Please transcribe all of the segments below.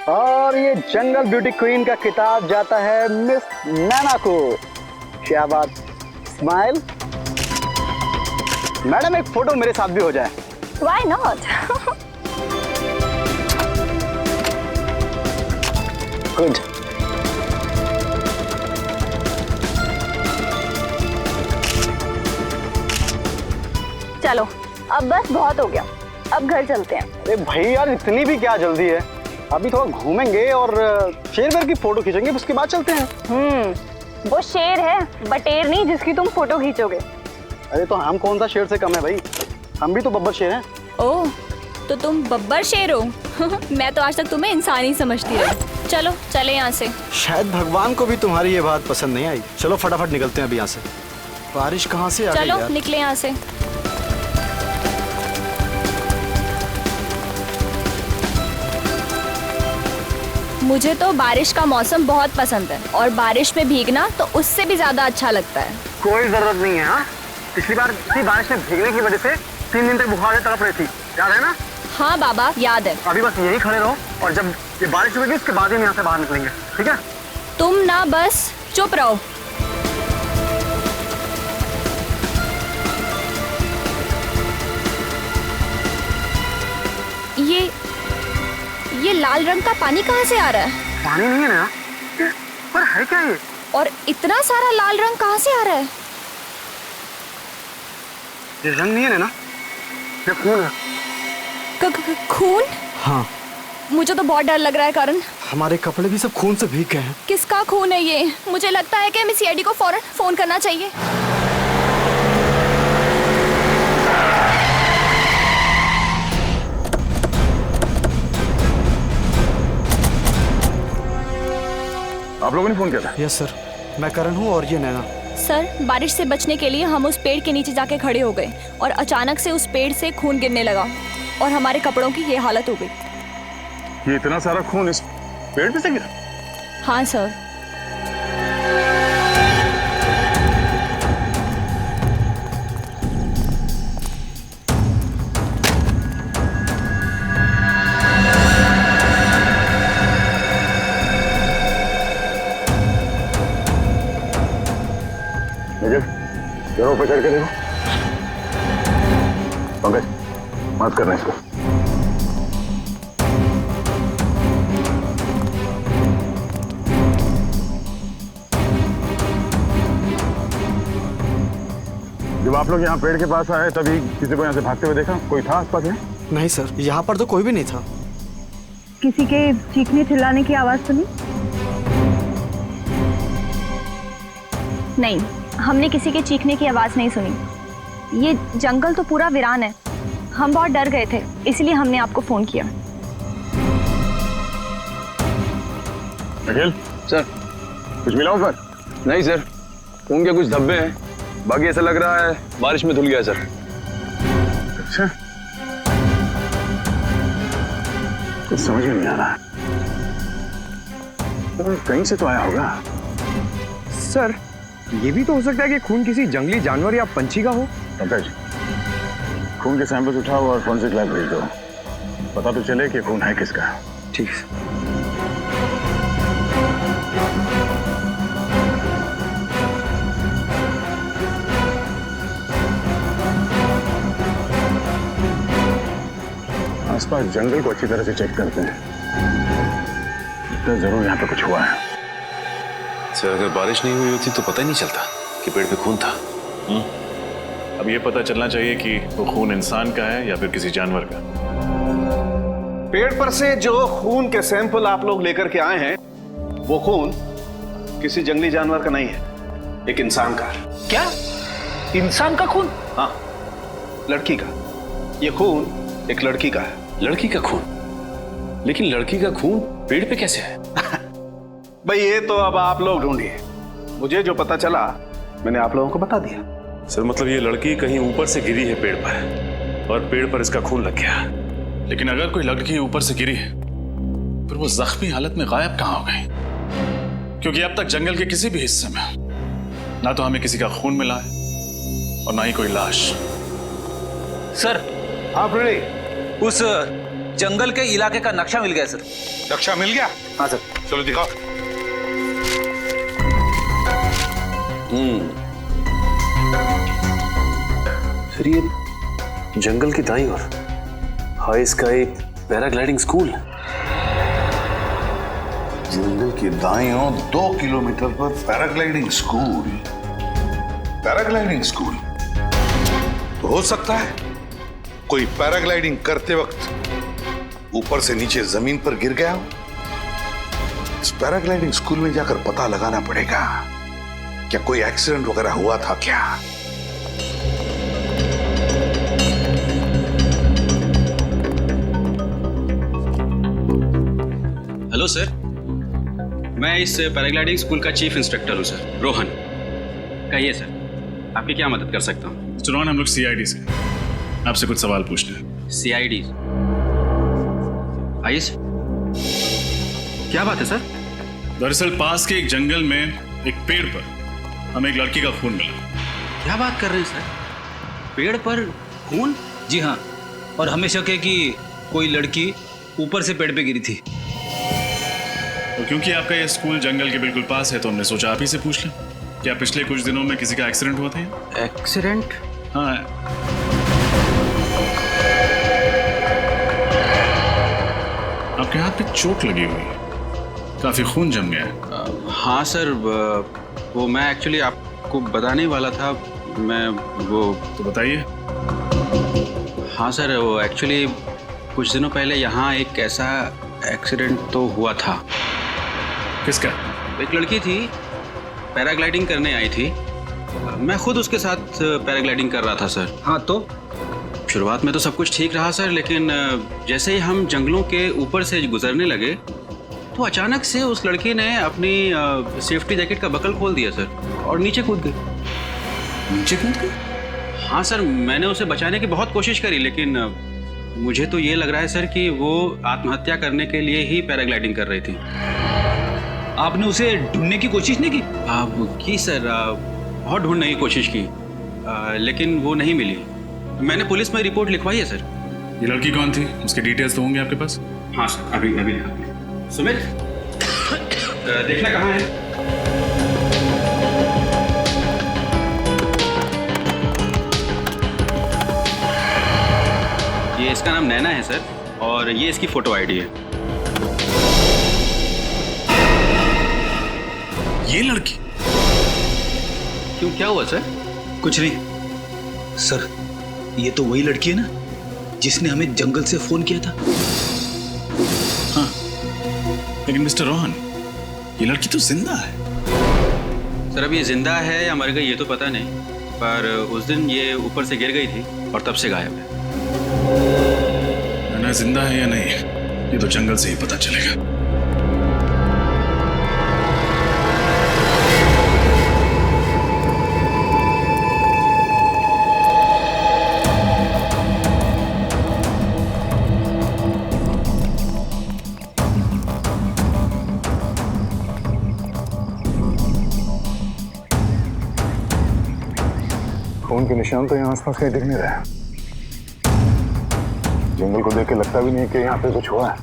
और ये जंगल beauty queen का खिताब जाता है मिस नैना को। क्या बात, स्माइल। मैडम एक फोटो मेरे साथ भी हो जाए। Why not? गुड। चलो अब बस बहुत हो गया, अब घर चलते हैं। अरे भाई यार, इतनी भी क्या जल्दी है? अभी थोड़ा घूमेंगे और शेर वेर की फोटो खींचेंगे, उसके बाद चलते हैं। वो शेर है, बटेर नहीं जिसकी तुम फोटो खींचोगे। अरे तो हम कौन सा शेर से कम है भाई, हम भी तो बब्बर शेर हैं। ओह, तो तुम बब्बर शेर हो? मैं तो आज तक तुम्हें इंसान ही समझती रही। चलो चले यहाँ से। शायद भगवान को भी तुम्हारी ये बात पसंद नहीं आई। चलो फटाफट निकलते हैं अभी यहाँ से। बारिश कहाँ से आ गई चलो यार? निकले यहाँ से। मुझे तो बारिश का मौसम बहुत पसंद है और बारिश में भीगना तो उससे भी ज्यादा अच्छा लगता है। कोई जरूरत नहीं है। हाँ, पिछली बार इसी बारिश में भीगने की वजह से 3 दिन तक बुखार से तड़प रही थी, याद है ना? हाँ बाबा, याद है। अभी बस यही खड़े रहो और जब ये बारिश होगी उसके बाद ही हम यहाँ से बाहर निकलेंगे, ठीक है? तुम ना बस चुप रहो। ये लाल रंग का पानी कहाँ से आ रहा है? पानी नहीं है ना, पर है क्या ये? और इतना सारा लाल रंग कहाँ से आ रहा है? ये रंग नहीं है ना, ये खून है। खून? हाँ, मुझे तो बहुत डर लग रहा है करण। हमारे कपड़े भी सब खून से भीग गए हैं। किसका खून है ये? मुझे लगता है कि हमें सीआईडी को फौरन फोन करना चाहिए। आप लोगों ने फोन किया था? यस सर, मैं करण हूँ और ये नैना। सर, बारिश से बचने के लिए हम उस पेड़ के नीचे जाके खड़े हो गए और अचानक से उस पेड़ से खून गिरने लगा और हमारे कपड़ों की ये हालत हो गई। ये इतना सारा खून इस पेड़ पे से गिरा? हाँ सर। जरा ऊपर चढ़ के देखो। पंकज, मत करना इसको। जब आप लोग यहाँ पेड़ के पास आए तभी किसी को यहाँ से भागते हुए देखा? कोई था आसपास में? नहीं सर, यहाँ पर तो कोई भी नहीं था। किसी के चीखने चिल्लाने की आवाज सुनी? नहीं, हमने किसी के चीखने की आवाज नहीं सुनी। ये जंगल तो पूरा वीरान है। हम बहुत डर गए थे, इसलिए हमने आपको फोन किया। अखिल सर, कुछ मिला ऊपर? नहीं सर, खून के कुछ धब्बे हैं, बाकी ऐसा लग रहा है बारिश में धुल गया सर। अच्छा, कुछ समझ में नहीं आ रहा। तो कहीं से तो आया होगा। सर, ये भी तो हो सकता है कि खून किसी जंगली जानवर या पंछी का हो। पंकज, खून के सैंपल्स उठाओ और फोरेंसिक लैब भेज दो, पता तो चले कि खून है किसका। ठीक। आसपास जंगल को अच्छी तरह से चेक करते हैं, तो जरूर यहाँ पे कुछ हुआ है। सर, अगर बारिश नहीं हुई होती तो पता ही नहीं चलता कि पेड़ पे खून था। अब ये पता चलना चाहिए कि वो खून इंसान का है या फिर किसी जानवर का। पेड़ पर से जो खून के सैंपल आप लोग लेकर के आए हैं, वो खून किसी जंगली जानवर का नहीं है, एक इंसान का है। क्या? इंसान का खून? हाँ, लड़की का। ये खून एक लड़की का है। लड़की का खून? लेकिन लड़की का खून पेड़ पे कैसे है? भाई ये तो अब आप लोग ढूंढिए, मुझे जो पता चला मैंने आप लोगों को बता दिया। सर, मतलब ये लड़की कहीं ऊपर से गिरी है पेड़ पर और पेड़ पर इसका खून लग गया। लेकिन अगर कोई लड़की ऊपर से गिरी है फिर वो जख्मी हालत में गायब कहाँ हो गई? क्योंकि अब तक जंगल के किसी भी हिस्से में ना तो हमें किसी का खून मिला है और ना ही कोई लाश। सर, हाँ प्रणय, उस जंगल के इलाके का नक्शा मिल गया सर। नक्शा मिल गया? हाँ सर। चलो दिखाओ। फिर ये जंगल की दाई और हाई स्काई पैराग्लाइडिंग स्कूल। जंगल के दाएं ओर 2 किलोमीटर पर पैराग्लाइडिंग स्कूल। पैराग्लाइडिंग स्कूल तो हो सकता है कोई पैराग्लाइडिंग करते वक्त ऊपर से नीचे जमीन पर गिर गया हो। इस पैराग्लाइडिंग स्कूल में जाकर पता लगाना पड़ेगा क्या कोई एक्सीडेंट वगैरह हुआ था क्या। हेलो सर, मैं इस पैराग्लाइडिंग स्कूल का चीफ इंस्ट्रक्टर हूँ सर, रोहन। कहिए सर, आपकी क्या मदद कर सकता हूँ? रोहन, हम लोग CID से आपसे कुछ सवाल पूछने हैं। CID? आइए सर। क्या बात है सर? दरअसल पास के एक जंगल में एक पेड़ पर हमें एक लड़की का खून मिला। क्या बात कर रहे हैं सर? पेड़ पर खून? जी हाँ, और हमें शक है कि कोई लड़की ऊपर से पेड़ पे गिरी थी। और क्योंकि आपका ये स्कूल जंगल के बिल्कुल पास है तो हमने सोचा आप ही से पूछ लें, क्या पिछले कुछ दिनों में किसी का एक्सीडेंट हुआ था? एक्सीडेंट? हाँ। आपके हाथ पे चोट लगी हुई है, काफी खून जम गया है। हाँ सर, वो मैं एक्चुअली आपको बताने वाला था। मैं वो तो बताइए। हाँ सर, वो एक्चुअली कुछ दिनों पहले यहाँ एक ऐसा एक्सीडेंट तो हुआ था। किसका? एक लड़की थी, पैराग्लाइडिंग करने आई थी। मैं खुद उसके साथ पैराग्लाइडिंग कर रहा था सर। हाँ तो? शुरुआत में तो सब कुछ ठीक रहा सर, लेकिन जैसे ही हम जंगलों के ऊपर से गुजरने लगे तो अचानक से उस लड़की ने अपनी सेफ्टी जैकेट का बकल खोल दिया सर और नीचे कूद गई। नीचे कूद गई? हाँ सर, मैंने उसे बचाने की बहुत कोशिश करी, लेकिन मुझे तो ये लग रहा है सर कि वो आत्महत्या करने के लिए ही पैराग्लाइडिंग कर रही थी। आपने उसे ढूंढने की कोशिश नहीं की? की सर, बहुत ढूंढने की कोशिश की, लेकिन वो नहीं मिली। मैंने पुलिस में रिपोर्ट लिखवाई है सर। ये लड़की कौन थी? उसके डिटेल्स तो होंगे आपके पास? हाँ सर, अभी सुमित, देखना कहाँ है? ये इसका नाम नैना है सर, और ये इसकी फोटो आईडी है। ये लड़की? क्यों, क्या हुआ सर? कुछ नहीं सर, ये तो वही लड़की है ना जिसने हमें जंगल से फोन किया था। हाँ, लेकिन मिस्टर रोहन, ये लड़की तो जिंदा है। सर, अब ये जिंदा है या मर गई ये तो पता नहीं, पर उस दिन ये ऊपर से गिर गई थी और तब से गायब है। ना जिंदा है या नहीं, ये तो जंगल से ही पता चलेगा। खून के निशान तो यहाँ आसपास कहीं दिख नहीं रहा है। जंगल को देख के लगता भी नहीं कि यहाँ पे कुछ हुआ है।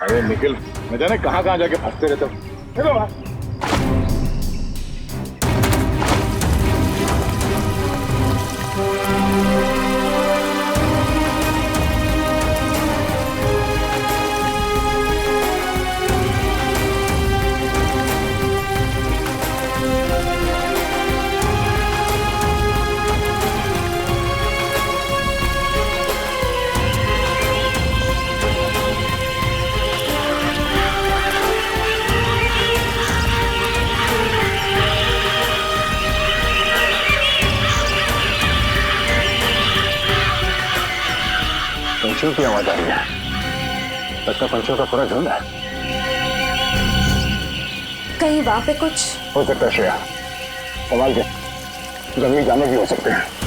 अरे निखिल, न जाने कहाँ कहाँ जाके फंसते रहते हो। चलो बाहर। पंछियों की आवाज आ रही है। लगता पंछियों का पूरा झुंड है। कहीं वहां पे कुछ हो सकता है श्रेया, संभाल के, जंगली जानवर भी हो सकते हैं।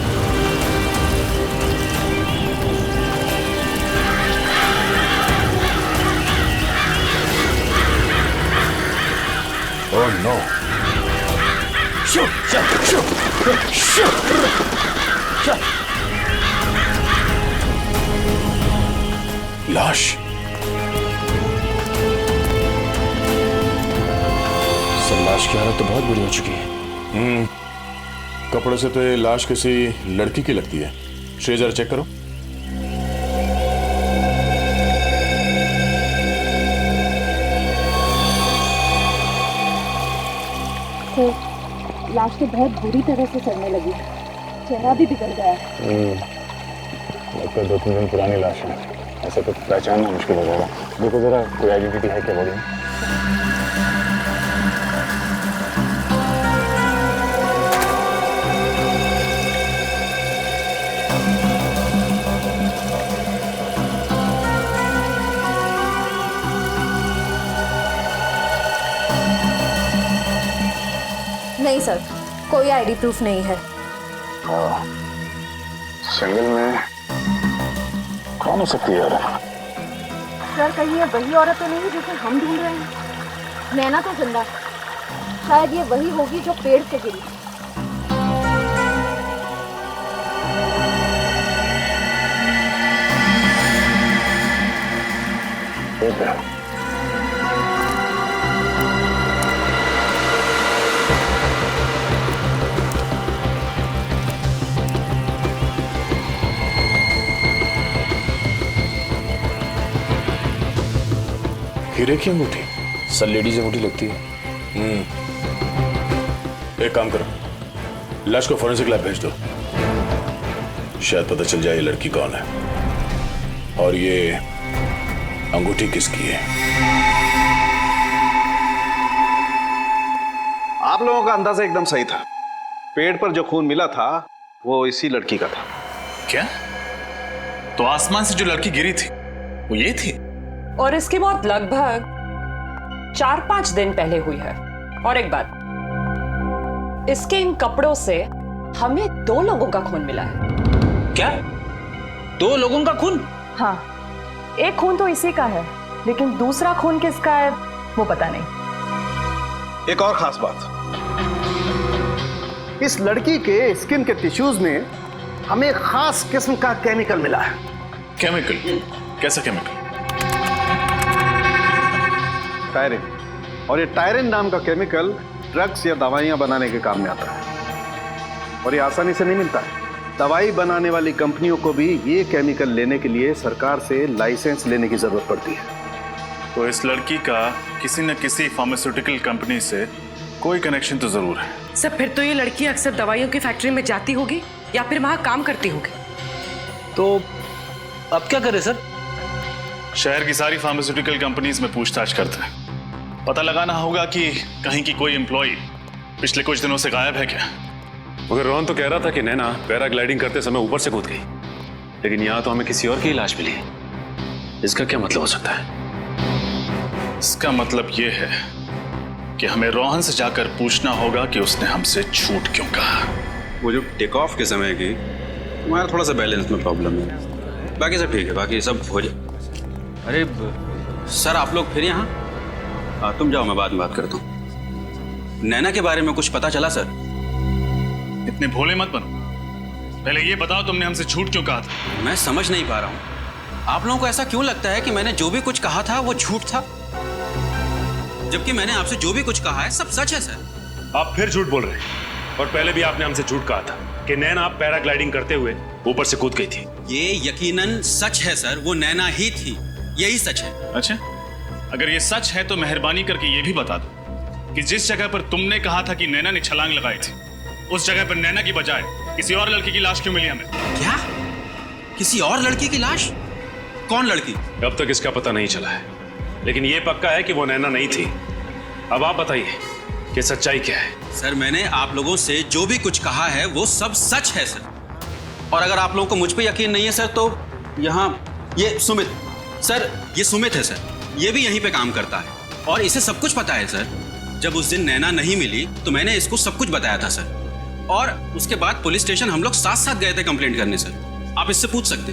Oh no. लाश। सर लाश की हालत तो बहुत बुरी हो चुकी है। कपड़ों से तो ये लाश किसी लड़की की लगती है। श्रेय जरा चेक करो। तो लाश तो बहुत बुरी तरह से सड़ने लगी, चेहरा भी बिगड़ गया है। लगता है 2-3 दिन पुरानी लाश है, ऐसे तो पहचानना मुश्किल हो जाएगा। देखो जरा कोई आइडेंटिटी है क्या बॉडी में? नहीं सर, कोई आईडी प्रूफ नहीं है। जंगल में कौन हो सकती है यार? सर कहीं ये वही औरत तो नहीं जिसे हम ढूंढ रहे हैं? नैना तो जिंदा, शायद ये वही होगी जो पेड़ से गिरी। हीरे की अंगूठी? सर लेडीज अंगूठी लगती है। एक काम करो, लाश को फोरेंसिक लैब भेज दो, शायद पता चल जाए ये लड़की कौन है और ये अंगूठी किसकी है। आप लोगों का अंदाजा एकदम सही था। पेड़ पर जो खून मिला था वो इसी लड़की का था। क्या? तो आसमान से जो लड़की गिरी थी वो ये थी? और इसकी मौत लगभग 4-5 दिन पहले हुई है। और एक बात, इसके इन कपड़ों से हमें 2 लोगों का खून मिला है। क्या? 2 लोगों का खून? हाँ, एक खून तो इसी का है, लेकिन दूसरा खून किसका है वो पता नहीं। एक और खास बात, इस लड़की के स्किन के टिश्यूज में हमें एक खास किस्म का केमिकल मिला है। केमिकल? कैसा केमिकल? टायरिन। और ये टायरिन नाम का केमिकल ड्रग्स या दवाइयां बनाने के काम में आता है और ये आसानी से नहीं मिलता है। दवाई बनाने वाली कंपनियों को भी ये केमिकल लेने के लिए सरकार से लाइसेंस लेने की जरूरत पड़ती है। तो इस लड़की का किसी न किसी फार्मास्यूटिकल कंपनी से कोई कनेक्शन तो जरूर है। सर फिर तो ये लड़की अक्सर दवाइयों की फैक्ट्री में जाती होगी या फिर वहां काम करती होगी। तो अब क्या करें सर? शहर की सारी फार्मास्यूटिकल कंपनीज में पूछताछ करते हैं। पता लगाना होगा कि कहीं की कोई एम्प्लॉय पिछले कुछ दिनों से गायब है क्या। मगर रोहन तो कह रहा था कि नैना पैराग्लाइडिंग करते समय ऊपर से कूद गई, लेकिन यहाँ तो हमें किसी और की लाश मिली। इसका क्या मतलब हो सकता है? इसका मतलब यह है कि हमें रोहन से जाकर पूछना होगा कि उसने हमसे झूठ क्यों कहा। वो जो टेक ऑफ के समय की हमारा थोड़ा सा बैलेंस में प्रॉब्लम है, बाकी सब ठीक है, बाकी सब हो जाए। अरे सर आप लोग फिर यहाँ? तुम जाओ, मैं बाद में बात करता हूँ। नैना के बारे में कुछ पता चला सर? इतने भोले मत बनो, पहले ये बताओ तुमने हमसे झूठ क्यों कहा था? मैं समझ नहीं पा रहा हूँ, आप लोगों को ऐसा क्यों लगता है कि मैंने जो भी कुछ कहा था वो झूठ था, जबकि मैंने आपसे जो भी कुछ कहा है सब सच है सर। आप फिर झूठ बोल रहे हैं, और पहले भी आपने हमसे झूठ कहा था कि नैना पैराग्लाइडिंग करते हुए ऊपर से कूद गई थी। ये यकीनन सच है सर, वो नैना ही थी, यही सच है। अच्छा, अगर ये सच है तो मेहरबानी करके ये भी बता दो कि जिस जगह पर तुमने कहा था कि नैना ने छलांग लगाई थी, उस जगह पर नैना की बजाय किसी और लड़की की लाश क्यों मिली हमें? क्या? किसी और लड़की की लाश? कौन लड़की? अब तक इसका पता नहीं चला है, लेकिन ये पक्का है कि वो नैना नहीं थी। अब आप बताइए कि सच्चाई क्या है? सर मैंने आप लोगों से जो भी कुछ कहा है वो सब सच है सर, और अगर आप लोगों को मुझ पे यकीन नहीं है सर तो यहाँ ये सुमित सर, ये सुमित है सर, ये भी यहीं पे काम करता है और इसे सब कुछ पता है सर। जब उस दिन नैना नहीं मिली तो मैंने इसको सब कुछ बताया था सर, और उसके बाद पुलिस स्टेशन हम लोग साथ साथ गए थे कंप्लेंट करने सर, आप इससे पूछ सकते।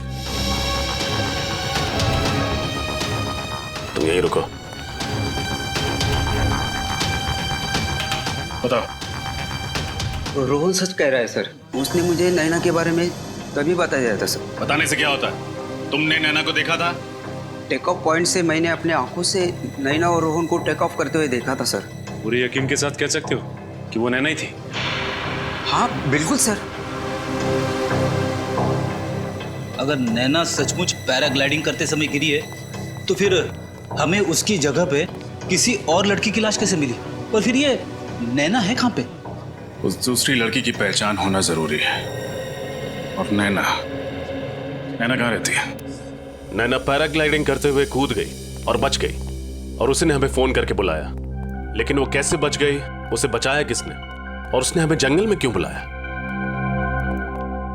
तुम यहीं रुको। बताओ। रोहन सच कह रहा है सर। उसने मुझे नैना के बारे में तभी बताया था सर। बताने से क्या होता है? तुमने नैना को देखा था? टेक ऑफ पॉइंट से मैंने अपने आंखों से नैना और रोहन को टेक ऑफ करते हुए देखा था सर। पूरे यकीन के साथ कह सकते हो कि वो नैना ही थी? हाँ बिल्कुल सर। अगर नैना सचमुच पैराग्लाइडिंग करते समय गिरी है तो फिर हमें उसकी जगह पे किसी और लड़की की लाश कैसे मिली? और फिर ये नैना है कहाँ पे? उस दूसरी लड़की की पहचान होना जरूरी है। और नैना कहाँ रहती है? नैना पैराग्लाइडिंग करते हुए कूद गई और बच गई, और उसने हमें फोन करके बुलाया। लेकिन वो कैसे बच गई, उसे बचाया किसने, और उसने हमें जंगल में क्यों बुलाया?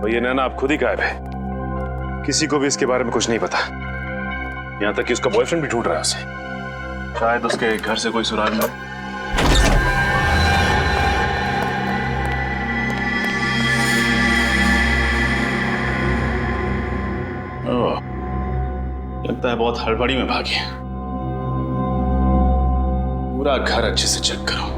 तो ये नैना आप खुद ही गायब है। किसी को भी इसके बारे में कुछ नहीं पता, यहां तक कि उसका बॉयफ्रेंड भी ढूंढ रहा है उसे। शायद उसके घर से कोई सुराग मिले। ओह, लगता है बहुत हड़बड़ी में भागी। पूरा घर अच्छे से चेक करो।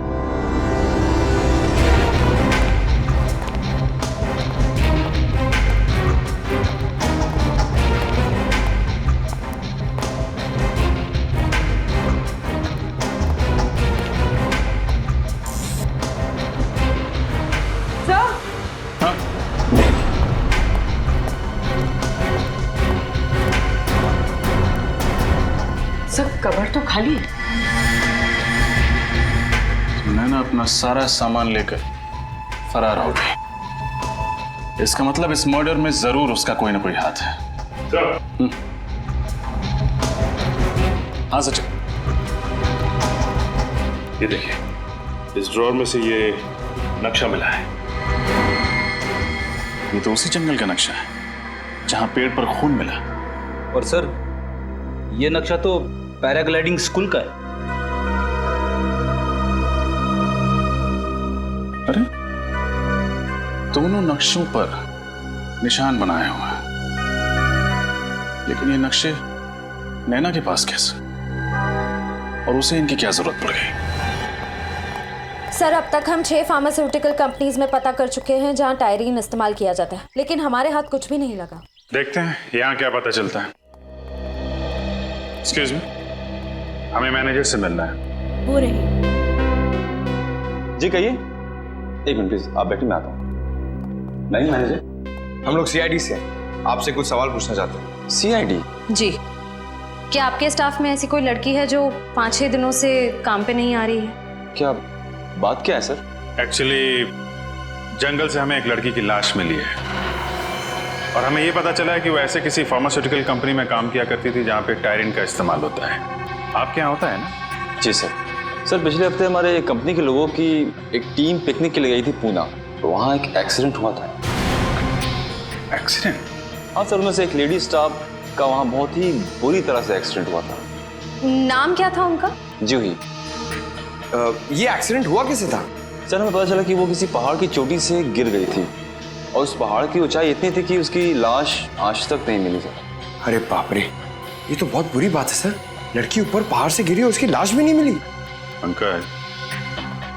सब कबर तो खाली है। नैना अपना सारा सामान लेकर फरार हो गई। इसका मतलब इस मर्डर में जरूर उसका कोई ना कोई हाथ है। हाँ सचिन, ये देखिए, इस ड्रॉर में से ये नक्शा मिला है। ये तो उसी जंगल का नक्शा है जहां पेड़ पर खून मिला। और सर ये नक्शा तो पैराग्लाइडिंग स्कूल का है। अरे दोनों नक्शों पर निशान बनाए हुए हैं, लेकिन ये नक्शे नैना के पास कैसे, और उसे इनकी क्या जरूरत पड़ गई? सर अब तक हम 6 फार्मास्यूटिकल कंपनीज में पता कर चुके हैं जहां टायरीन इस्तेमाल किया जाता है, लेकिन हमारे हाथ कुछ भी नहीं लगा। देखते हैं यहाँ क्या पता चलता है। एक्सक्यूज मी, हमें मैनेजर से मिलना है। वो रही। जी कहिए। एक मिनट प्लीज, आप बैठिए, मैं आता हूँ। नहीं मैनेजर, हम लोग सीआईडी से हैं, आपसे कुछ सवाल पूछना चाहते हैं। सीआईडी? जी। क्या आपके स्टाफ में ऐसी कोई लड़की है जो 5-6 दिनों से काम पे नहीं आ रही है? क्या बात क्या है सर? एक्चुअली जंगल से हमें एक लड़की की लाश मिली है, और हमें ये पता चला है कि वो ऐसे किसी फार्मास्यूटिकल कंपनी में काम किया करती थी जहाँ पे टायरिन का इस्तेमाल होता है। आपके यहाँ होता है ना? जी सर। सर पिछले हफ्ते हमारे कंपनी के लोगों की एक टीम पिकनिक के लिए गई थी पूना, तो वहाँ एक एक्सीडेंट हुआ था। एक्सीडेंट? हाँ सर, उनमें से एक लेडी स्टाफ का वहाँ बहुत ही बुरी तरह से एक्सीडेंट हुआ था। नाम क्या था उनका? जूही। ये एक्सीडेंट हुआ कैसे था? सर हमें पता चला कि वो किसी पहाड़ की चोटी से गिर गई थी, और उस पहाड़ की ऊंचाई इतनी थी कि उसकी लाश आज तक नहीं मिली सर। अरे बाप रे, ये तो बहुत बुरी बात है सर। लड़की ऊपर पहाड़ से गिरी और उसकी लाश भी नहीं मिली। अंकल,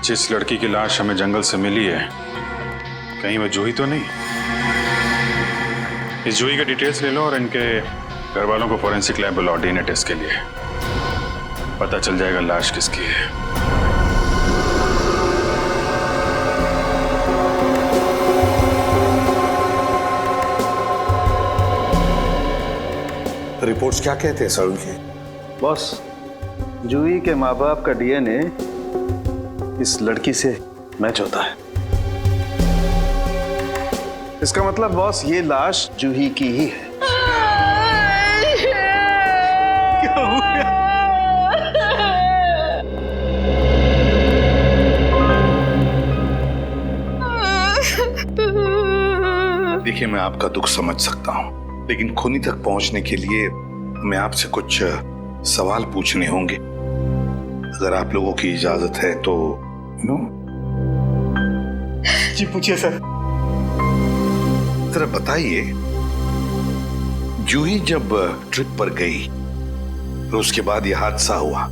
जिस लड़की की लाश हमें जंगल से मिली है, कहीं वो जूही तो नहीं? इस जूही के डिटेल्स ले लो और इनके घर वालों को फॉरेंसिक लैब बुलाओ डीएनए टेस्ट के लिए। पता चल जाएगा लाश किसकी है। रिपोर्ट्स क्या कहते हैं सर उनके? बॉस, जूही के माँ बाप का डीएनए इस लड़की से मैच होता है। इसका मतलब बॉस, ये लाश जूही की ही है। क्या हो गया? देखिए, मैं आपका दुख समझ सकता हूं, लेकिन खूनी तक पहुंचने के लिए मैं आपसे कुछ सवाल पूछने होंगे। अगर आप लोगों की इजाजत है तो नो? जी पूछिए सर। जरा बताइए, जूही जब ट्रिप पर गई और उसके बाद यह हादसा हुआ,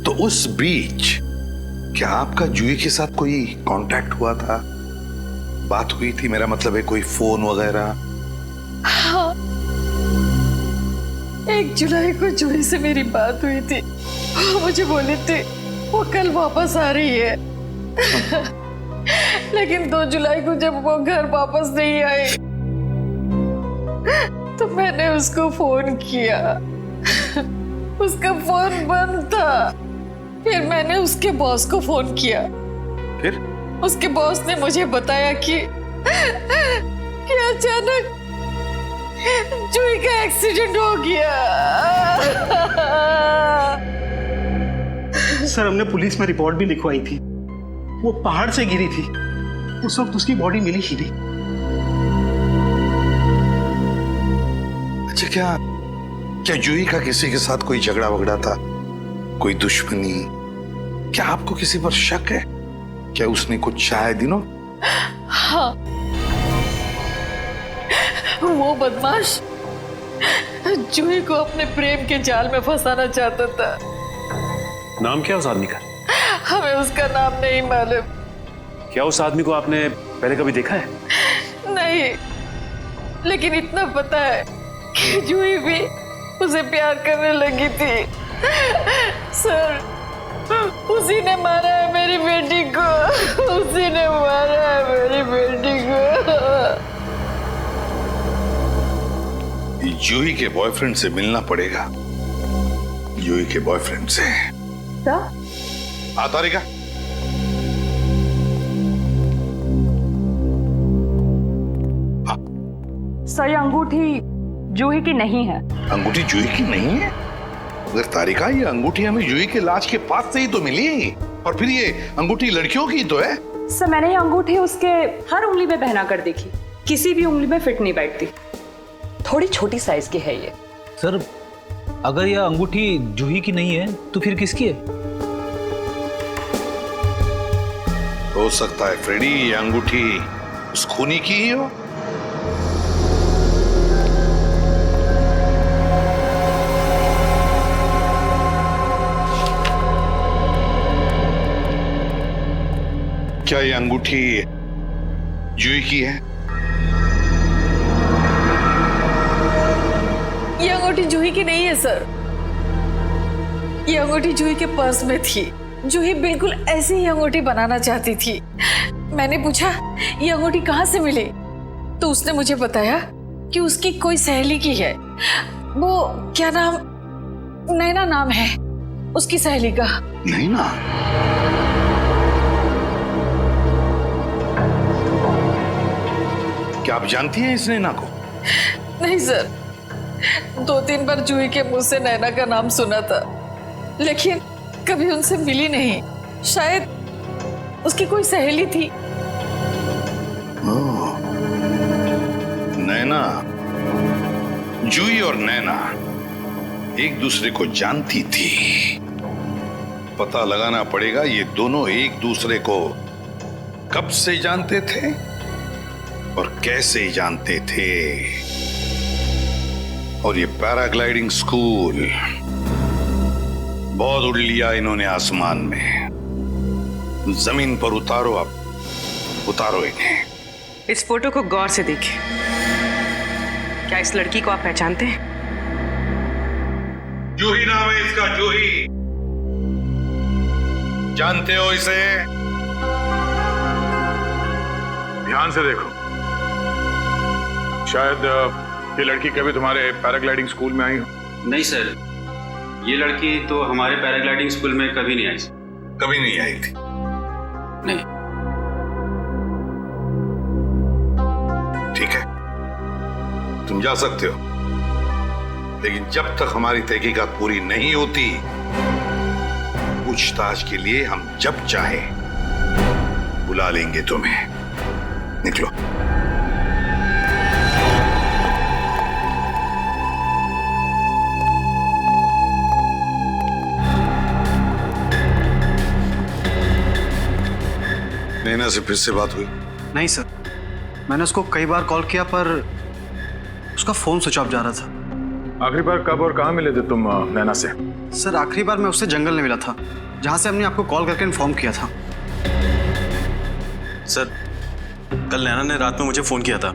तो उस बीच क्या आपका जूही के साथ कोई कांटेक्ट हुआ था? बात हुई थी, मेरा मतलब है कोई फोन वगैरह? हाँ, 1 जुलाई को जूही से मेरी बात हुई थी। वो मुझे बोली थी वो कल वापस आ रही है। लेकिन 2 जुलाई को जब वो घर वापस नहीं आई तो मैंने उसको फोन किया। उसका फोन बंद था। फिर मैंने उसके बॉस को फोन किया। फिर उसके बॉस ने मुझे बताया कि अचानक जूही का एक्सीडेंट हो गया। सर, हमने पुलिस में रिपोर्ट भी लिखवाई थी। वो पहाड़ से गिरी थी। उस वक्त उसकी बॉडी मिली ही नहीं। अच्छा, क्या जूही का किसी के साथ कोई झगड़ा वगड़ा था? कोई दुश्मनी? क्या आपको किसी पर शक है? क्या उसने कुछ चाहे दिनों? हाँ, वो बदमाश जूही को अपने प्रेम के जाल में फंसाना चाहता था। नाम क्या उस आदमी का? हमें उसका नाम नहीं मालूम। क्या उस आदमी को आपने पहले कभी देखा है? नहीं, लेकिन इतना पता है कि जूही भी उसे प्यार करने लगी थी। सर, उसी ने मारा है मेरी बेटी को। उसी ने मारा है मेरी बेटी को। जूही के बॉयफ्रेंड से मिलना पड़ेगा। जूही के बॉयफ्रेंड से। तारिका, सर, अंगूठी जूही की नहीं है। अंगूठी जूही की नहीं है? अगर तारिका, ये अंगूठी हमें जूही के लाश के पास से ही तो मिली, और फिर ये अंगूठी लड़कियों की तो है। सर, मैंने ये अंगूठी उसके हर उंगली में पहना कर देखी, किसी भी उंगली में फिट नहीं बैठती। थोड़ी छोटी साइज की है ये। सर, अगर यह अंगूठी जूही की नहीं है तो फिर किसकी है? हो सकता है फ्रेडी, ये अंगूठी उस खूनी की ही हो। क्या ये अंगूठी जूही की है? ये अंगूठी जूही की नहीं है सर। ये अंगूठी जूही के पर्स में थी। जूही बिल्कुल ऐसी ही अंगूठी बनाना चाहती थी। मैंने पूछा ये अंगूठी कहाँ से मिली, तो उसने मुझे बताया कि उसकी कोई सहेली की है। वो क्या नाम, नैना नाम है उसकी सहेली का। नैना? क्या आप जानती हैं इस नैना को? नहीं सर, 2-3 बार जूही के मुंह से नैना का नाम सुना था, लेकिन कभी उनसे मिली नहीं। शायद उसकी कोई सहेली थी। ओह, नैना। जूही और नैना एक दूसरे को जानती थी। पता लगाना पड़ेगा ये दोनों एक दूसरे को कब से जानते थे और कैसे जानते थे। और ये पैराग्लाइडिंग स्कूल बहुत उड़ लिया इन्होंने आसमान में। जमीन पर उतारो, अब उतारो इन्हें। इस फोटो को गौर से देखिए। क्या इस लड़की को आप पहचानते हैं? जूही नाम है इसका, जूही। जानते हो इसे? ध्यान से देखो। शायद ये लड़की कभी तुम्हारे पैराग्लाइडिंग स्कूल में आई हो। नहीं सर, ये लड़की तो हमारे पैराग्लाइडिंग स्कूल में कभी नहीं आई। कभी नहीं आई थी? नहीं। ठीक है, तुम जा सकते हो, लेकिन जब तक हमारी तहकीकात पूरी नहीं होती, पूछताछ के लिए हम जब चाहे बुला लेंगे तुम्हें। निकलो। नैना से फिर से बात हुई? नहीं सर, मैंने उसको कई बार कॉल किया पर उसका फोन स्विच ऑफ जा रहा था। आखिरी बार कब और कहाँ मिले थे तुम नैना से? सर, आखिरी बार मैं उससे जंगल में मिला था। जहाँ से हमने आपको कॉल करके इन्फॉर्म किया था। सर, कल नैना ने रात में मुझे फोन किया था।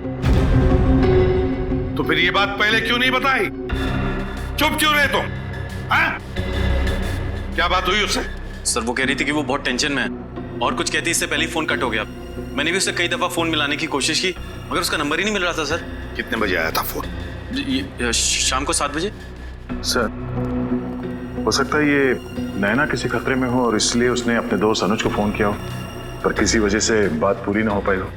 तो फिर ये बात पहले क्यों नहीं बताई? चुप क्यों रहे तुम? हाँ? क्या बात हुई उससे? सर, वो कह रही थी कि वो बहुत टेंशन में है और कुछ कहती इससे पहले ही फोन कट हो गया। मैंने भी उससे कई दफा फोन मिलाने की कोशिश की मगर उसका नंबर ही नहीं मिल रहा था। सर, कितने बजे आया था फोन? शाम को 7 बजे। सर, हो सकता है ये नैना किसी खतरे में हो और इसलिए उसने अपने दोस्त अनुज को फोन किया हो, पर किसी वजह से बात पूरी ना हो पाई हो।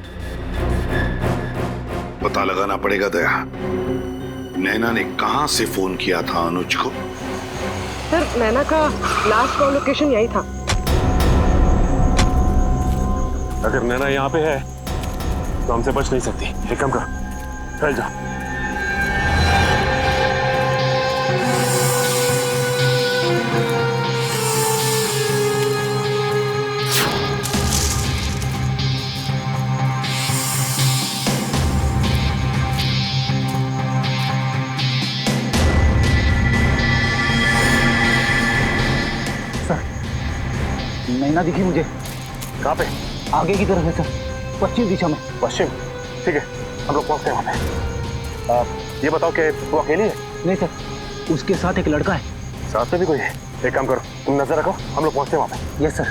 पता लगाना पड़ेगा दया, नैना ने कहां से फोन किया था अनुज को? सर, नैना का लास्ट कॉल लोकेशन यही था। अगर नैना यहाँ पे है तो हमसे बच नहीं सकती। एक काम कर, फैल जा। नैना दिखी मुझे। कहाँ पे? आगे की तरफ है सर, पश्चिम दिशा में। पश्चिम? ठीक है, हम लोग पहुँचते हैं वहाँ पे। ये बताओ कि वो अकेली है? नहीं सर, उसके साथ एक लड़का है। साथ में भी कोई है? एक काम करो, तुम नजर रखो, हम लोग पहुँचते हैं वहाँ पे। Yes sir.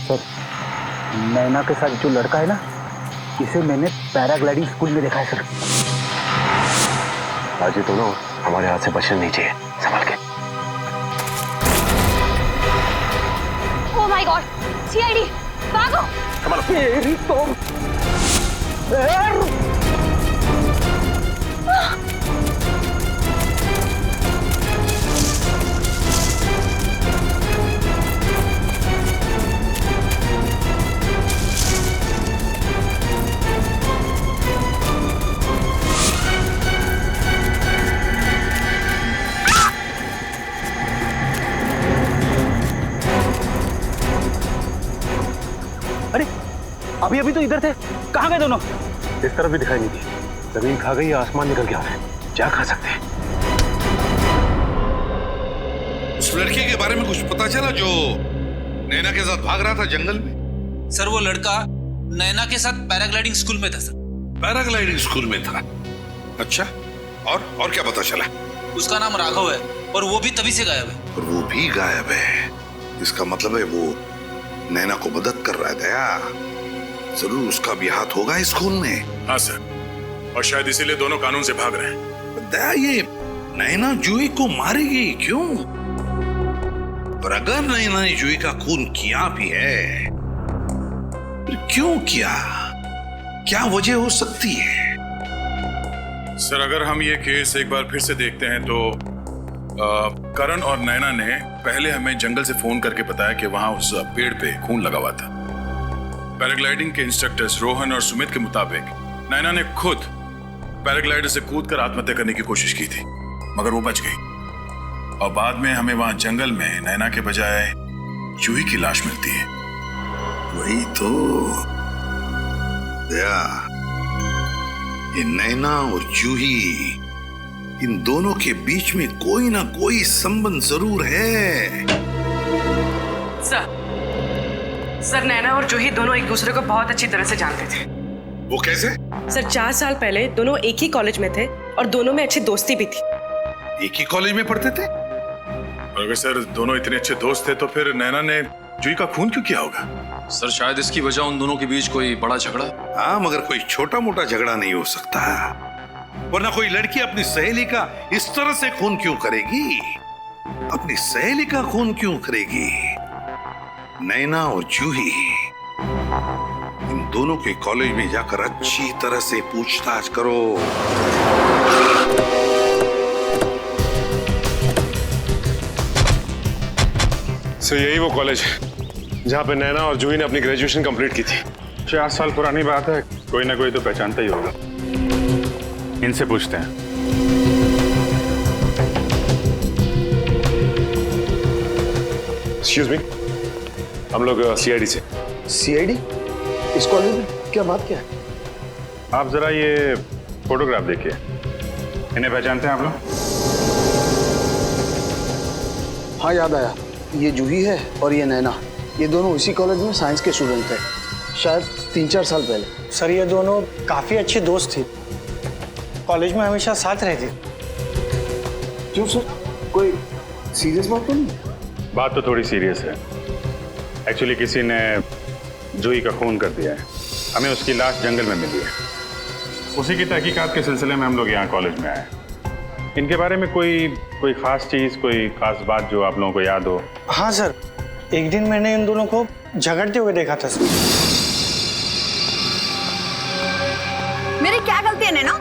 सर, नैना के साथ जो लड़का है ना, इसे मैंने पैराग्लाइडिंग स्कूल में देखा है सर। आज ये दोनों हमारे हाथ से बचने नहीं चाहिए, संभाल के। ओह माय गॉड, सीआईडी, भागो! मेरी तो अभी अभी तो इधर थे, कहाँ गए दोनों? इस तरफ भी दिखाई नहीं दी। जमीन खा गई या आसमान निकल गया है, क्या खा सकते हैं? उस लड़के के बारे में कुछ पता चला जो नैना के साथ भाग रहा था जंगल में? सर, वो लड़का नैना के साथ पैराग्लाइडिंग स्कूल में था सर। पैराग्लाइडिंग स्कूल में था? अच्छा, और क्या पता चला? उसका नाम राघव है और वो भी तभी से गायब है। और वो भी गायब है, इसका मतलब है वो नैना को मदद कर रहा है। दया, जरूर उसका भी हाथ होगा इस खून में। हाँ सर, और शायद इसीलिए दोनों कानून से भाग रहे हैं। दया, ये नैना जूही को मारेगी क्यों? और अगर नैना ने जूही का खून किया भी है, फिर क्यों किया? क्या वजह हो सकती है? सर, अगर हम ये केस एक बार फिर से देखते हैं तो करण और नैना ने पहले हमें जंगल से फोन करके बताया कि वहां उस पेड़ पे खून लगा हुआ था। पैराग्लाइडिंग के इंस्ट्रक्टर्स रोहन और सुमित के मुताबिक नैना ने खुद पैराग्लाइडर से कूदकर आत्महत्या करने की कोशिश की थी मगर वो बच गई। और बाद में हमें वहां जंगल में नैना के बजाय जूही की लाश मिलती है। वही तो दया, ये नैना और जूही, इन दोनों के बीच में कोई ना कोई संबंध जरूर है। सर, नैना और जूही दोनों एक दूसरे को बहुत अच्छी तरह से जानते थे। वो कैसे? सर, 4 साल पहले दोनों एक ही कॉलेज में थे और दोनों में अच्छी दोस्ती भी थी। एक ही कॉलेज में पढ़ते थे? अगर सर दोनों इतने अच्छे दोस्त थे तो फिर नैना ने जूही का खून क्यों किया होगा? सर, शायद इसकी वजह उन दोनों के बीच कोई बड़ा झगड़ा। हाँ, मगर कोई छोटा मोटा झगड़ा नहीं हो सकता, वरना कोई लड़की अपनी सहेली का इस तरह से खून क्यों करेगी? अपनी सहेली का खून क्यों करेगी? नैना और जूही, इन दोनों के कॉलेज में जाकर अच्छी तरह से पूछताछ करो। सर, यही वो कॉलेज है जहाँ पे नैना और जूही ने अपनी ग्रेजुएशन कंप्लीट की थी। 4 साल पुरानी बात है, कोई ना कोई तो पहचानता ही होगा। इनसे पूछते हैं। एक्सक्यूज मी, हम लोग सीआईडी से। सीआईडी? इस कॉलेज में क्या बात क्या है? आप जरा ये फोटोग्राफ देखिए। इन्हें पहचानते हैं आप लोग? हाँ याद आया, ये जूही है और ये नैना। ये दोनों इसी कॉलेज में साइंस के स्टूडेंट थे, शायद 3-4 साल पहले। सर ये दोनों काफी अच्छी दोस्त थी, कॉलेज में हमेशा साथ रहती। क्यों सर, कोई सीरियस बात तो नहीं? बात तो थोड़ी सीरियस है। एक्चुअली किसी ने जूही का खून कर दिया है। हमें उसकी लाश जंगल में मिली है। उसी की तहकीकात के सिलसिले में हम लोग यहाँ कॉलेज में आए। इनके बारे में कोई खास चीज़, कोई खास बात जो आप लोगों को याद हो? हाँ सर, एक दिन मैंने इन दोनों को झगड़ते हुए देखा था सर। मेरी क्या गलती है नैना?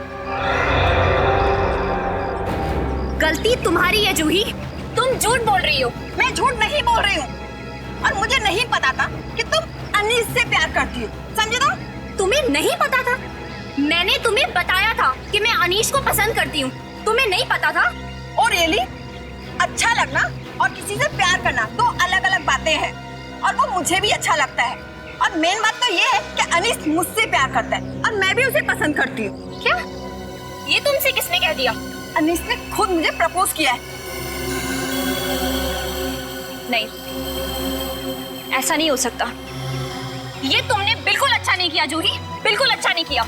गलती तुम्हारी है जूही, तुम झूठ बोल रही हो। मैं झूठ नहीं बोल रही हूँ, और मुझे नहीं पता था कि तुम अनीस से प्यार करती हो, समझे ना? तुम्हें नहीं पता था? मैंने तुम्हें बताया था कि मैं अनीश को पसंद करती हूँ, तुम्हें नहीं पता था? और रियली अच्छा लगना और किसी से प्यार करना दो अलग अलग बातें हैं, और वो मुझे भी अच्छा लगता है। और मेन बात तो ये है कि अनीस मुझसे प्यार करता है और मैं भी उसे पसंद करती हूँ। क्या? ये तुमसे किसने कह दिया? अनीस ने खुद मुझे प्रपोज किया है। नहीं, ऐसा नहीं हो सकता। ये तुमने बिल्कुल अच्छा नहीं किया जूही, बिल्कुल अच्छा नहीं किया।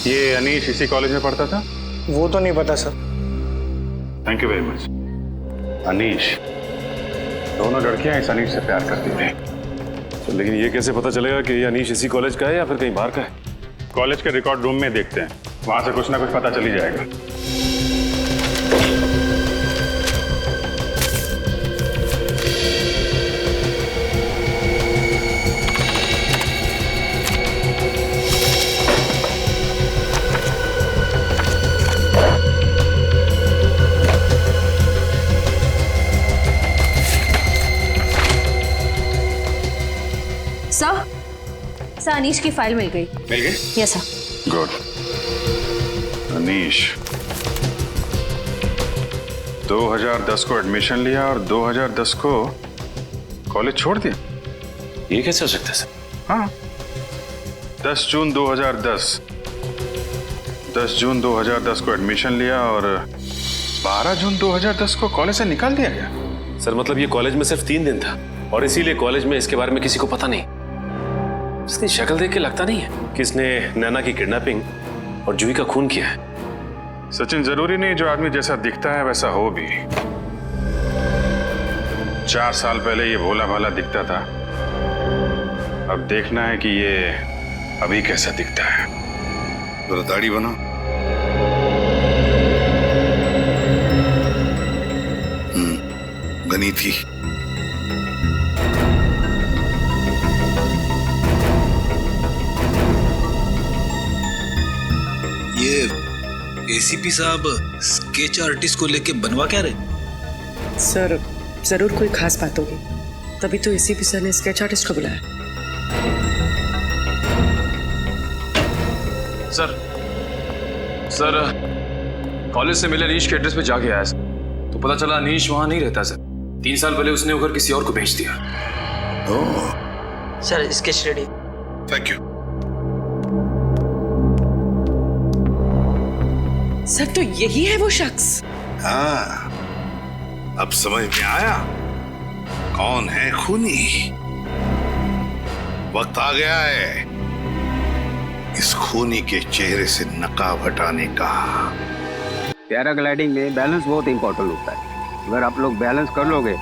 ये अनीश इसी कॉलेज में पढ़ता था? वो तो नहीं पता sir. Thank you very much. Anish, दोनों लड़कियां इस अनीश से प्यार करती थी। तो लेकिन ये कैसे पता चलेगा कि ये अनीश इसी कॉलेज का है या फिर कहीं बाहर का है? कॉलेज के रिकॉर्ड रूम में देखते हैं, वहां से कुछ ना कुछ पता चल ही जाएगा। सर अनीश की फाइल मिल गई। मिल गई? Yes sir. गुड। अनीश 2010 को एडमिशन लिया और 2010 को कॉलेज छोड़ दिया। ये कैसे हो सकता है सर? हाँ, 10 जून 2010 को एडमिशन लिया और 12 जून 2010 को कॉलेज से निकाल दिया गया। सर मतलब ये कॉलेज में सिर्फ 3 दिन था और इसीलिए कॉलेज में इसके बारे में किसी को पता नहीं। इसकी शक्ल देख के लगता नहीं है कि इसने नैना की किडनैपिंग और जूही का खून किया है। सचिन, जरूरी नहीं जो आदमी जैसा दिखता है वैसा हो भी। 4 साल पहले ये भोला भाला दिखता था, अब देखना है कि ये अभी कैसा दिखता है। जरा दाढ़ी बना। बनी थी। ये एसीपी साहब स्केच आर्टिस्ट को लेके बनवा क्या रहे? सर जरूर कोई खास बात होगी, तभी तो एसीपी सर ने स्केच आर्टिस्ट को बुलाया। सर कॉलेज से मिले अनीश के एड्रेस पे जाके आया सर, तो पता चला अनीश वहां नहीं रहता सर। 3 साल पहले उसने होकर किसी और को भेज दिया। Sir sketch ready. Thank you. Sir तो यही है वो शख्स। हाँ, अब समझ में आया कौन है खूनी। वक्त आ गया है इस खूनी के चेहरे से नकाब हटाने का। पैराग्लाइडिंग में बैलेंस बहुत इंपॉर्टेंट होता है। अगर आप लोग बैलेंस कर लोगे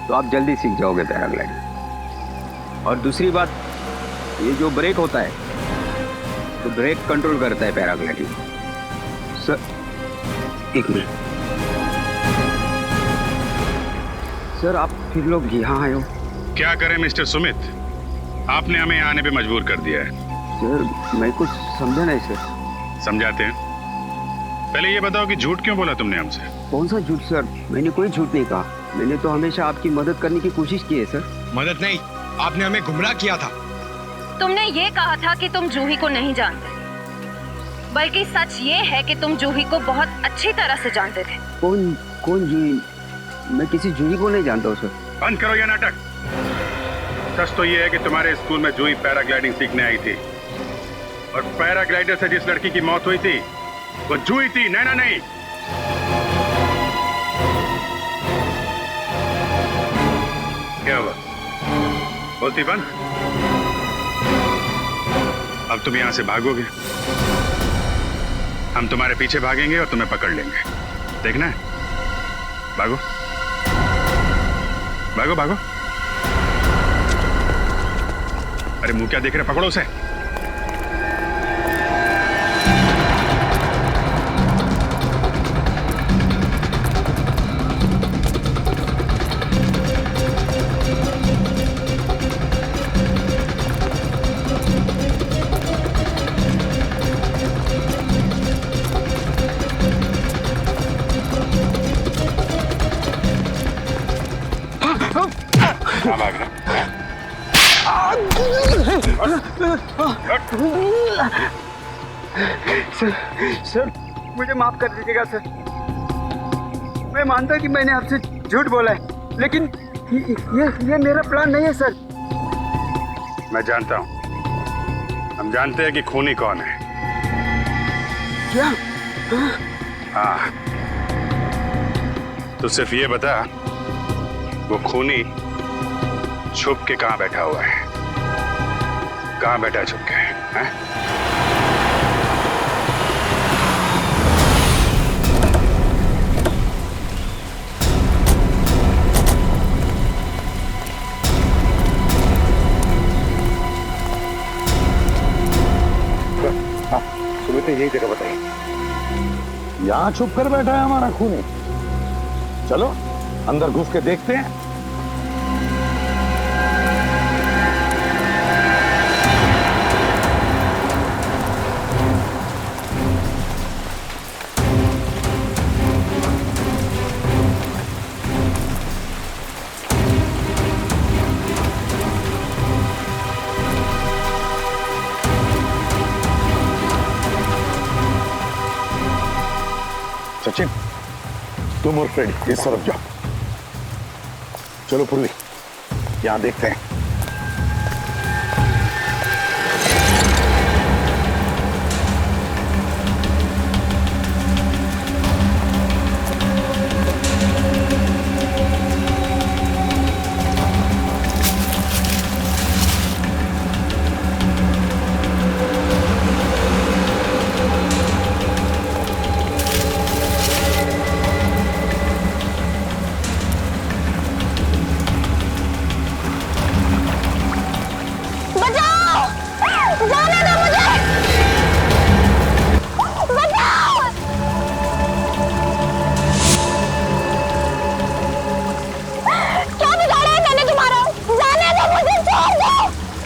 तो आप जल्दी सीख जाओगे पैराग्लाइडिंग। और दूसरी बात, ये जो ब्रेक होता है तो ब्रेक कंट्रोल करता है पैराग्लाइडिंग। सर एक मिनट सर, आप फिर लोग यहाँ आए हो? क्या करें मिस्टर सुमित, आपने हमें आने पे मजबूर कर दिया है। सर मैं कुछ समझा नहीं सर। समझाते हैं। पहले ये बताओ कि झूठ क्यों बोला तुमने हमसे? कौन सा झूठ सर? मैंने कोई झूठ नहीं कहा। मैंने तो हमेशा आपकी मदद करने की कोशिश की है सर। मदद नहीं, आपने हमें गुमराह किया था। तुमने ये कहा था कि तुम जूही को नहीं जानते, बल्कि सच ये है कि तुम जूही को बहुत अच्छी तरह से जानते थे। कौन जूही? मैं किसी जूही को नहीं जानता हूँ सर। बंद करो ये नाटक। सच तो ये है कि तुम्हारे स्कूल में जूही पैराग्लाइडिंग सीखने आई थी, और पैराग्लाइडर से जिस लड़की की मौत हुई थी वो जूही थी, नैना नहीं। क्या हुआ? बोलती बंद। अब तुम यहां से भागोगे, हम तुम्हारे पीछे भागेंगे और तुम्हें पकड़ लेंगे। देखना है? भागो भागो भागो। अरे मुंह क्या देख रहे, पकड़ो उसे। कहाँ भाग रहे? सर मुझे माफ कर दीजिएगा सर। मैं मानता कि मैंने आपसे झूठ बोला है, लेकिन ये मेरा प्लान नहीं है सर। मैं जानता हूं, हम जानते हैं कि खूनी कौन है। क्या? हाँ, तो सिर्फ ये बता वो खूनी छुप के कहां बैठा हुआ है? कहां बैठा है छुप के? हैं? सुमित यही जगह बताइए। यहाँ छुप कर बैठा है हमारा खूनी। चलो अंदर घुस के देखते हैं। सचिन, तुम और फ्रेडी इस तरफ जाओ। चलो पूर्वी, यहां देखते हैं।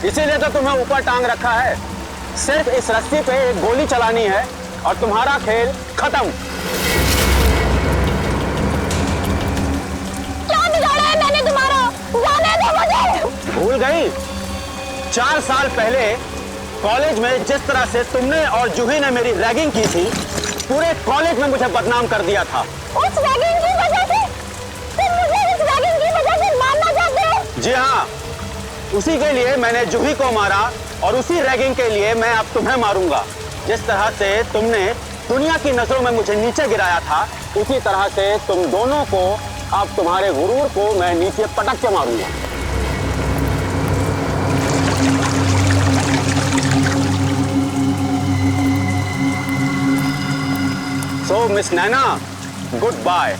इसीलिए तो तुम्हें ऊपर टांग रखा है। सिर्फ इस रस्सी पे एक गोली चलानी है और तुम्हारा खेल खत्म। क्या बिगाड़ा है मैंने तुम्हारा? जाने दो मुझे। भूल गई? 4 साल पहले कॉलेज में जिस तरह से तुमने और जूही ने मेरी रैगिंग की थी, पूरे कॉलेज में मुझे बदनाम कर दिया था। उस रैगिंग की वजह से तुम मुझे इस रैगिंग की वजह से मारना चाहते हो? जी हाँ, उसी के लिए मैंने जूही को मारा और उसी रैगिंग के लिए मैं अब तुम्हें मारूंगा। जिस तरह से तुमने दुनिया की नजरों में मुझे नीचे गिराया था, उसी तरह से तुम दोनों को, अब तुम्हारे गुरूर को मैं नीचे पटक के मारूंगा। सो मिस नैना, गुड बाय।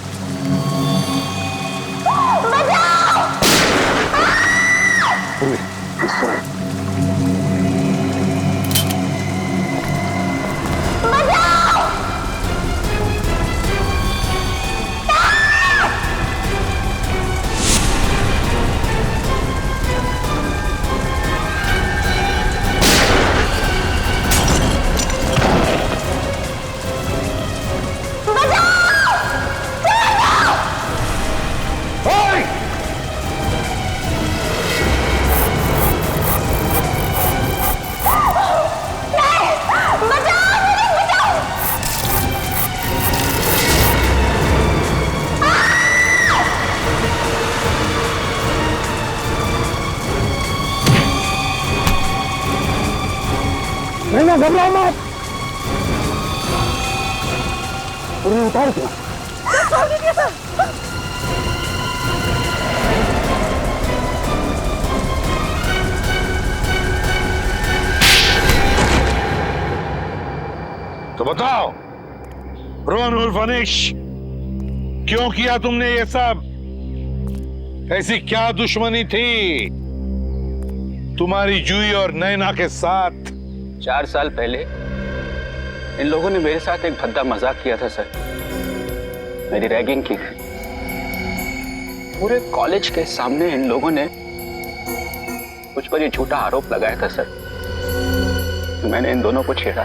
नैना घबराओ मत। उतार क्या? तो बताओ रोहन उर्फ अनिश, क्यों किया तुमने ये सब? ऐसी क्या दुश्मनी थी तुम्हारी जूही और नैना के साथ? 4 साल पहले इन लोगों ने मेरे साथ एक भद्दा मजाक किया था सर। मेरी रैगिंग की थी। पूरे कॉलेज के सामने इन लोगों ने मुझ पर ये झूठा आरोप लगाया था सर कि मैंने इन दोनों को छेड़ा।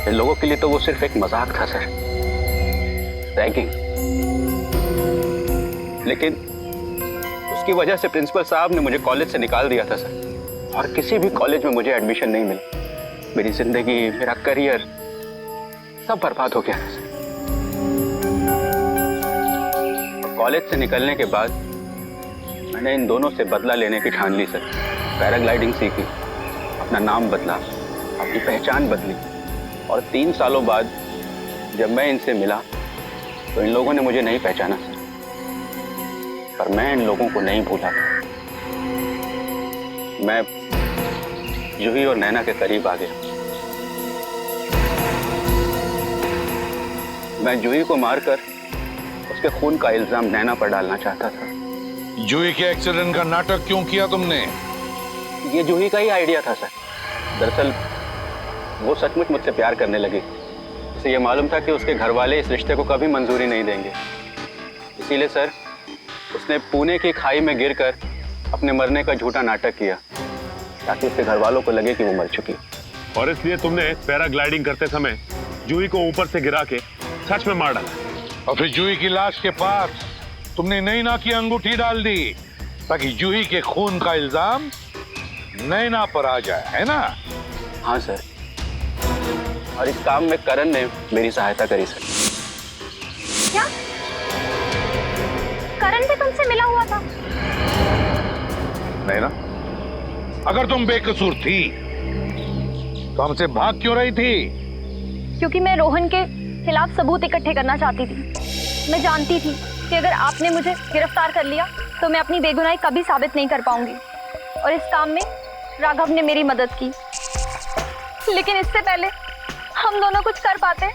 इन लोगों के लिए तो वो सिर्फ एक मजाक था सर, रैगिंग। लेकिन उसकी वजह से प्रिंसिपल साहब ने मुझे कॉलेज से निकाल दिया था सर, और किसी भी कॉलेज में मुझे एडमिशन नहीं मिला। मेरी जिंदगी, मेरा करियर सब बर्बाद हो गया था सर। कॉलेज से निकलने के बाद मैंने इन दोनों से बदला लेने की ठान ली सर। पैराग्लाइडिंग सीखी, अपना नाम बदला, अपनी पहचान बदली, और 3 सालों बाद जब मैं इनसे मिला तो इन लोगों ने मुझे नहीं पहचाना सर, पर मैं इन लोगों को नहीं भूला था। मैं जूही और नैना के करीब आ गया। मैं जूही को मारकर उसके खून का इल्जाम नैना पर डालना चाहता था। जूही के एक्सीडेंट का नाटक क्यों किया तुमने? ये जूही का ही आइडिया था सर। दरअसल वो सचमुच मुझसे प्यार करने लगी। उसे ये मालूम था कि उसके घर वाले इस रिश्ते को कभी मंजूरी नहीं देंगे। इसीलिए सर उसने पुणे की खाई में गिरकर अपने मरने का झूठा नाटक किया ताकि उसके घर वालों को लगे कि वो मर चुकी। और इसलिए तुमने पैराग्लाइडिंग करते समय जूही को ऊपर से गिरा के सच में मार डाला। और फिर जूही की लाश के पास तुमने नैना की अंगूठी डाल दी ताकि जूही के खून का इल्जाम नैना पर आ जाए, है ना? हाँ सर, और इस काम में करण ने मेरी सहायता करी सर। क्या करण भी तुमसे मिला हुआ था? नैना, अगर तुम बेकसूर थी तो हमसे भाग क्यों रही थी? क्योंकि मैं रोहन के खिलाफ सबूत इकट्ठे करना चाहती थी। मैं जानती थी कि अगर आपने मुझे गिरफ्तार कर लिया तो मैं अपनी बेगुनाही कभी साबित नहीं कर पाऊंगी, और इस काम में राघव ने मेरी मदद की। लेकिन इससे पहले हम दोनों कुछ कर पाते,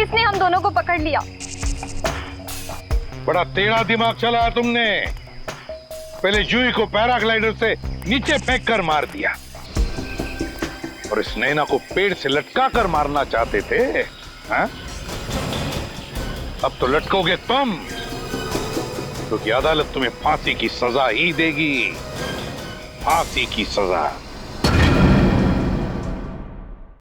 इसने हम दोनों को पकड़ लिया। बड़ा टेढ़ा दिमाग चलाया तुमने। पहले जूही को पैराग्लाइडर से नीचे फेंक कर मार दिया, और इस नैना को पेड़ से लटका कर मारना चाहते थे, हाँ? अब तो लटकोगे तुम, क्योंकि अदालत तुम्हें फांसी की सजा ही देगी। फांसी की सजा।